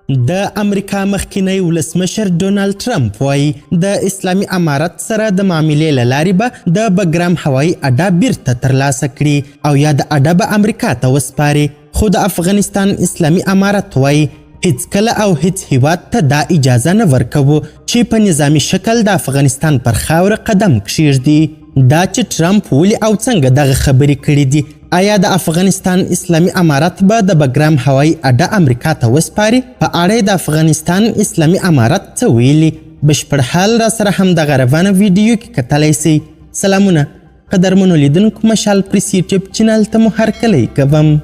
د امریکا مخکینی ولسمشر ډونالد ټرمپ وایي د اسلامي امارت سره د معاملې له لارې به د بګرام هوایي اډه بیرته ترلاسه کړي او یا د اډه به امریکا ته وسپاري. خو د افغانستان اسلامي امارت وایي هیڅ کله او هیڅ هیواد ته دا اجازه نه ورکوو چې په نظامی شکل د افغانستان پر خاوره قدم کښیږدي. دا چې ټرمپ ولې او څنګه دغه خبرې کړي دي، آیا د افغانستان اسلامي امارت به د بګرام هوایي اډه امریکا ته وسپاري؟ په اړه د افغانستان اسلامي امارت څه ویلي؟ بشپړ حال را سره همدغه روانه ویډیو کې کتلی سئ. سلامونه قدرمنو لیدونکو، مشال پریس یوټیوب چینل ته مو هرکلی کوم.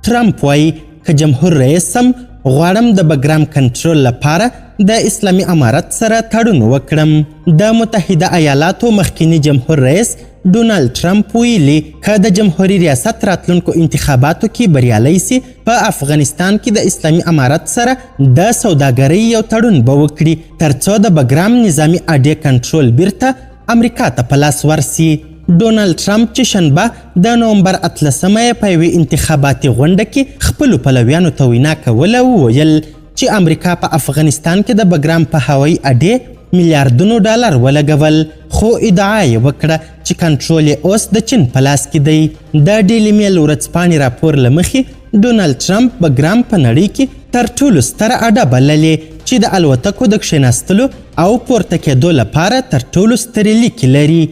ټرمپ وایي که جمهور رئیس هم غواړم د بګرام کنټرول لپاره د اسلامي امارت سره تړون وکړم. د متحده ایالاتو مخکینی جمهور رئیس ډونالد ټرمپ ویلي که د جمهوریت ریاست راتلونکو انتخاباتو کې بریالی سي، په افغانستان کې د اسلامي امارت سره د سوداګرۍ یو تړون به وکړي ترڅو د بګرام نظامي اډې کنټرول بیرته امریکا ته په لاس ورسي. ډونالد ټرمپ چې شنبه د نومبر 18 په یوې انتخاباتي غونډه کې خپلو پلویانو ته وینا کوله وویل چې امریکا په افغانستان کې د بګرام په هوایي اډې میلیاردونو ډالر ولګول، خو ادعا یې وکړه چې کنټرول یې اوس د چین په لاس کې دی. د ډیلی میل ورځپاڼې راپور له مخې ډونالد ټرمپ بګرام په نړۍ کې تر ټولو ستره اډه بللې چې د الوتکو د کښېناستلو او پورته کېدو لپاره تر ټولو سترې لیکې لري.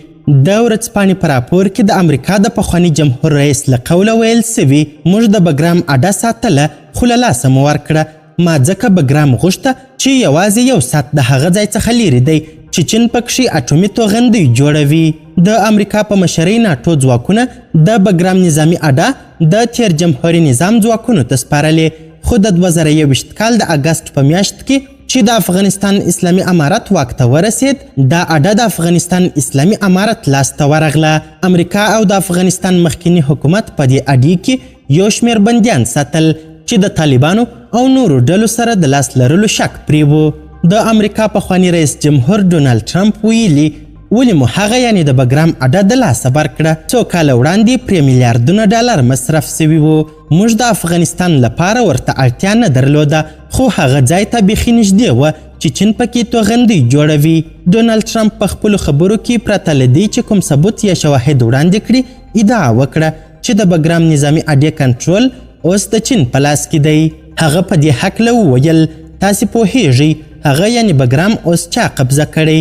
د ورځپاڼې په راپور کې د امریکا د پخواني جمهور رئیس له قوله ویل سوي موږ د بګرام اډه ساتله خو له لاسه مو ورکړه. ما ځکه بګرام غوښته چې یوازې یو ساعت د هغه ځای څخه لیرې دی چې چین پکښې اټومي توغندۍ جوړوي. د امریکا په مشرۍ ناټو ځواکونه د بګرام نظامي اډه د تیر جمهوري نظام ځواکونو ته سپارلې، خو د 2021 کال د اګست په میاشت کې چې د افغانستان اسلامي امارت واک ته ورسید، دا اډه د افغانستان اسلامي امارت لاس ته ورغله. امریکا او د افغانستان مخکینی حکومت په دې اډې کې یو شمېر بندیان ساتل چې د طالبانو او نورو ډلو سره د لاس لرلو شک پرې و. د امریکا پخواني رئیس جمهور ډونالد ټرمپ ویلي ولې مو هغه یعنې د بګرام اډه د لاسه ورکړه؟ څو کاله وړاندې پرې میلیاردونه ډالر مصرف سوي وو. موږ د افغانستان لپاره ورته اړتیا نه درلوده، خو هغه ځای ته بیخي نږدې وه چې چین پکې توغندۍ جوړوي. ډونالد ټرمپ په خپلو خبرو کې پرته له دې چې کوم ثبوت یا شواهد وړاندې کړي ادعا وکړه چې د بګرام نظامي اډې کنټرول اوس د چین په لاس کې دی. هغه په دې هکله وویل تاسې پوهیږئ هغه یعنې بګرام اوس چا قبضه کړی؟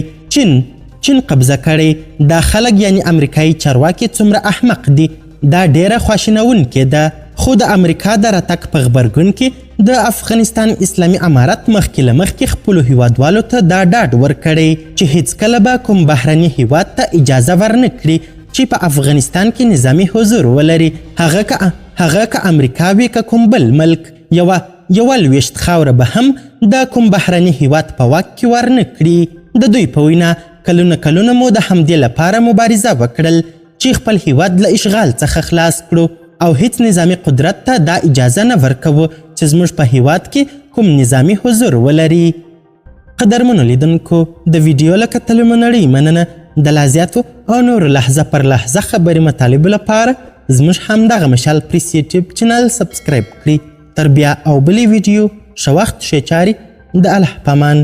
چین قبضه کړی. دا خلک یعنې امریکایي چارواکي څومره احمق دي، دا ډیره خواشینونکې ده. خو د امریکا د راتګ په غبرګون کې د افغانستان اسلامي امارت مخکې له مخکې خپلو هیوادوالو ته دا ډاډ ورکړی چې هیڅکله به کوم بهرني هیواد ته اجازه ورنه کړي چې په افغانستان کې نظامي حضور ولري، هغه که امریکا وي که کوم بل ملک. یوه لویشت خاوره به هم د کوم بهرني هیواد په واک کې ورنه کړي. د دوی په وینا کلونه مو د همدې لپاره مبارزه وکړل چې خپل هیواد له اشغال څخه خلاص کړو او هیڅ نظامی قدرت ته دا اجازه نه ورکوو چې زموږ په هیواد کې کوم نظامی حضور ولري. قدرمنو لیدونکو، د ویډیو له کتلو مو نړۍ مننه. د لا زیاتو او نورو لحظه پر لحظه خبرې مطالبو لپاره زموږ همدغه مشال پریس یوټیوب چینل سبسکرایب کړئ. تر بیا او بلې ویډیو ښه وخت ښې چارې. د الله په امان.